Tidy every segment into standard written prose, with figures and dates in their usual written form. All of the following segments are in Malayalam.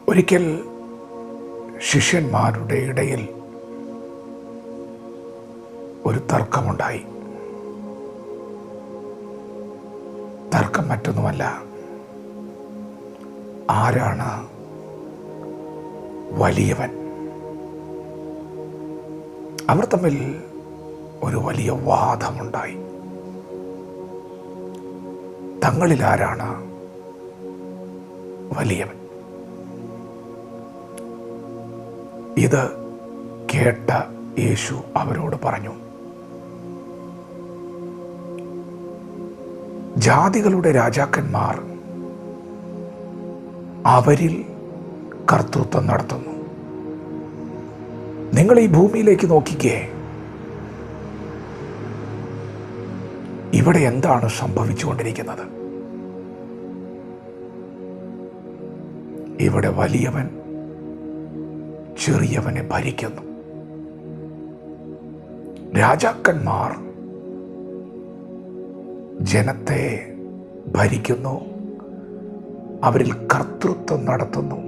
ഒരിക്കൽ ശിഷ്യന്മാരുടെ ഇടയിൽ ഒരു തർക്കമുണ്ടായി. തർക്കം മറ്റൊന്നുമല്ല, ആരാണ് വലിയവൻ. അവർ തമ്മിൽ ഒരു വലിയ വാദമുണ്ടായി. തങ്ങളിൽ ആരാണ് വലിയവൻ. ഇത് കേട്ട യേശു അവരോട് പറഞ്ഞു, ജാതികളുടെ രാജാക്കന്മാർ അവരിൽ കർത്തൃത്വം നടത്തുന്നു. നിങ്ങൾ ഈ ഭൂമിയിലേക്ക് നോക്കിക്കേ, ഇവിടെ എന്താണ് സംഭവിച്ചുകൊണ്ടിരിക്കുന്നത്? ഇവിടെ വലിയവൻ ചെറിയവനെ ഭരിക്കുന്നു. രാജാക്കന്മാർ ജനത്തെ ഭരിക്കുന്നു, അവരിൽ കർത്തൃത്വം നടത്തുന്നു,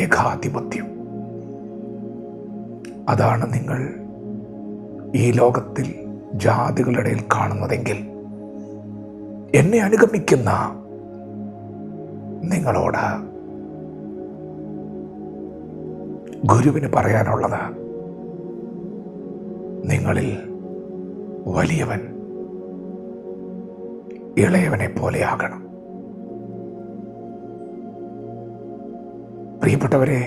ഏകാധിപത്യം. അതാണ് നിങ്ങൾ ഈ ലോകത്തിൽ ജാതികളുടെ ഇടയിൽ കാണുന്നതെങ്കിൽ എന്നെ അനുഗമിക്കുന്ന നിങ്ങളോട് ഗുരുവിന് പറയാനുള്ളത്, നിങ്ങളിൽ വലിയവൻ ഇളയവനെ പോലെയാകണം. പ്രിയപ്പെട്ടവരെ,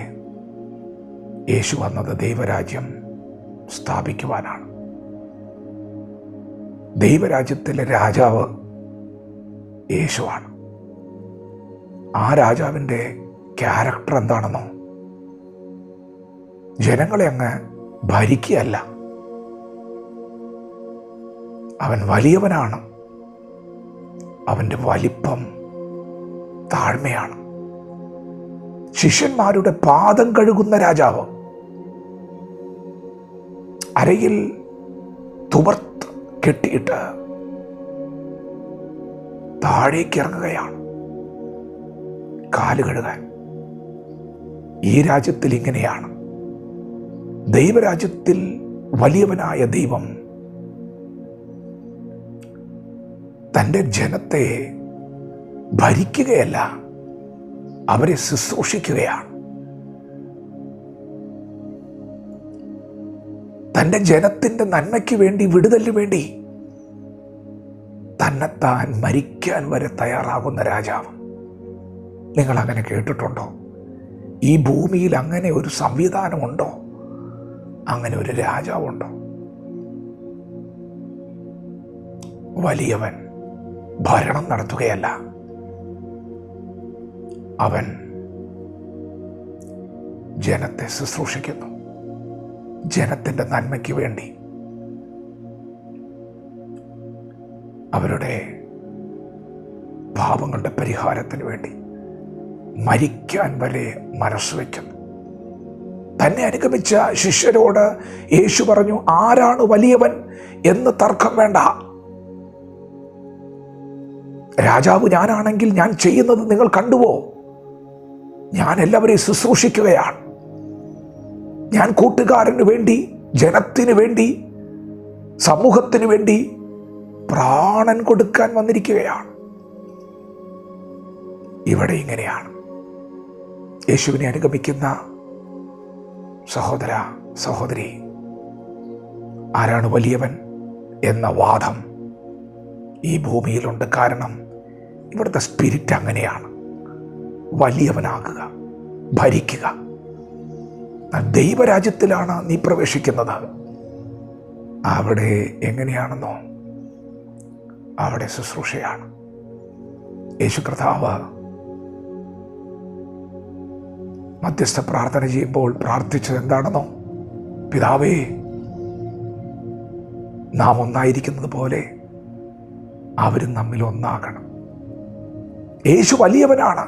യേശു വന്നത് ദൈവരാജ്യം സ്ഥാപിക്കുവാനാണ്. ദൈവരാജ്യത്തിലെ രാജാവ് യേശുവാണ്. ആ രാജാവിൻ്റെ ക്യാരക്ടർ എന്താണെന്നോ? ജനങ്ങളെ അങ്ങ് ഭരിക്കുകയല്ല, അവൻ വലിയവനാണ്. അവൻ്റെ വലിപ്പം താഴ്മയാണ്. ശിഷ്യന്മാരുടെ പാദം കഴുകുന്ന രാജാവ് അരയിൽ തുവർത്ത് കെട്ടിയിട്ട് താഴേക്ക് ഇറങ്ങുകയാണ് കാല് കഴുകാൻ. ഈ രാജ്യത്തിൽ ഇങ്ങനെയാണ്. ദൈവരാജ്യത്തിൽ വലിയവനായ ദൈവം തൻ്റെ ജനത്തെ ഭരിക്കുകയല്ല, അവരെ ശുശ്രൂഷിക്കുകയാണ്. തൻ്റെ ജനത്തിൻ്റെ നന്മയ്ക്ക് വേണ്ടി, വിടുതലിന് വേണ്ടി തന്നെത്താൻ മരിക്കാൻ വരെ തയ്യാറാകുന്ന രാജാവ്. നിങ്ങൾ അങ്ങനെ കേട്ടിട്ടുണ്ടോ? ഈ ഭൂമിയിൽ അങ്ങനെ ഒരു സംവിധാനമുണ്ടോ? അങ്ങനെ ഒരു രാജാവുണ്ടോ? വലിയവൻ ഭരണം നടത്തുകയല്ല, അവൻ ജനത്തെ ശുശ്രൂഷിക്കുന്നു, ജനത്തിൻ്റെ നന്മയ്ക്ക് വേണ്ടി, അവരുടെ പാപങ്ങളുടെ പരിഹാരത്തിന് വേണ്ടി മരിക്കാൻ വരെ മനസ്സ് വയ്ക്കുന്നു. തന്നെ അനുഗമിച്ച ശിഷ്യരോട് യേശു പറഞ്ഞു, ആരാണ് വലിയവൻ എന്ന് തർക്കം വേണ്ട. രാജാവ് ഞാനാണെങ്കിൽ ഞാൻ ചെയ്യുന്നത് നിങ്ങൾ കണ്ടുവോ? ഞാൻ എല്ലാവരെയും ശുശ്രൂഷിക്കുകയാണ്. ഞാൻ കൂട്ടുകാരന് വേണ്ടി, ജനത്തിന് വേണ്ടി, സമൂഹത്തിന് വേണ്ടി പ്രാണൻ കൊടുക്കാൻ വന്നിരിക്കുകയാണ്. ഇവിടെ ഇങ്ങനെയാണ്. യേശുവിനെ അനുഗമിക്കുന്ന സഹോദര, സഹോദരി, ആരാണ് വലിയവൻ എന്ന വാദം ഈ ഭൂമിയിലുണ്ട്. കാരണം ഇവിടുത്തെ സ്പിരിറ്റ് അങ്ങനെയാണ്. വലിയവനാകുക, ഭരിക്കുക. ദൈവരാജ്യത്തിലാണ് നീ പ്രവേശിക്കുന്നത്. അവിടെ എങ്ങനെയാണെന്നോ? അവിടെ ശുശ്രൂഷയാണ്. യേശു കർത്താവ് മധ്യസ്ഥ പ്രാർത്ഥന ചെയ്യുമ്പോൾ പ്രാർത്ഥിച്ചത് എന്താണെന്നോ? പിതാവേ, നാം ഒന്നായിരിക്കുന്നത് പോലെ അവരും നമ്മിൽ ഒന്നാകണം. യേശു വലിയവനാണ്.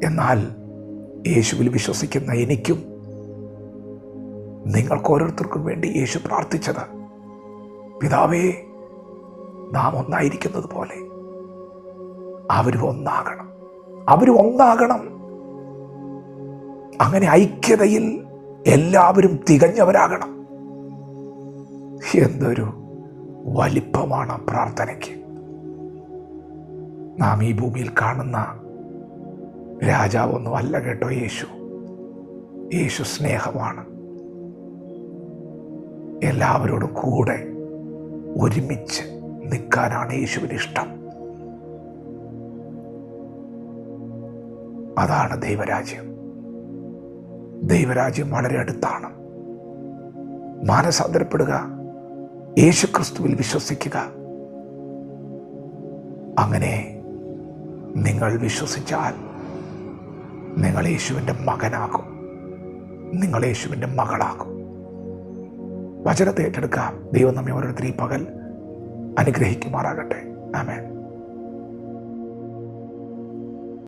എന്നാൽ യേശുവിൽ വിശ്വസിക്കുന്ന എനിക്കും നിങ്ങൾക്ക് ഓരോരുത്തർക്കും വേണ്ടി യേശു പ്രാർത്ഥിച്ചത്, പിതാവേ, നാം ഒന്നായിരിക്കുന്നത് പോലെ അവരും ഒന്നാകണം. അവരും ഒന്നാകണം. അങ്ങനെ ഐക്യതയിൽ എല്ലാവരും തികഞ്ഞവരാകണം. എന്തൊരു വലിപ്പമാണ് പ്രാർത്ഥനയ്ക്ക്. നാം ഈ ഭൂമിയിൽ കാണുന്ന രാജാവൊന്നും അല്ല കേട്ടോ യേശു. യേശു സ്നേഹമാണ്. എല്ലാവരോടും കൂടെ ഒരുമിച്ച് നിൽക്കാനാണ് യേശുവിന് ഇഷ്ടം. അതാണ് ദൈവരാജ്യം. ദൈവരാജ്യം വളരെ അടുത്താണ്. മാനസാന്തരപ്പെടുക, യേശുക്രിസ്തുവിൽ വിശ്വസിക്കുക. അങ്ങനെ നിങ്ങൾ വിശ്വസിച്ചാൽ നിങ്ങൾ യേശുവിൻ്റെ മകനാകും, നിങ്ങൾ യേശുവിൻ്റെ മകളാകും. വചനത്തെ ഏറ്റെടുക്കാം. ദൈവം നമ്മെ ഓരോരുത്തരെയും പകൽ അനുഗ്രഹിക്കുമാറാകട്ടെ. ആമേൻ.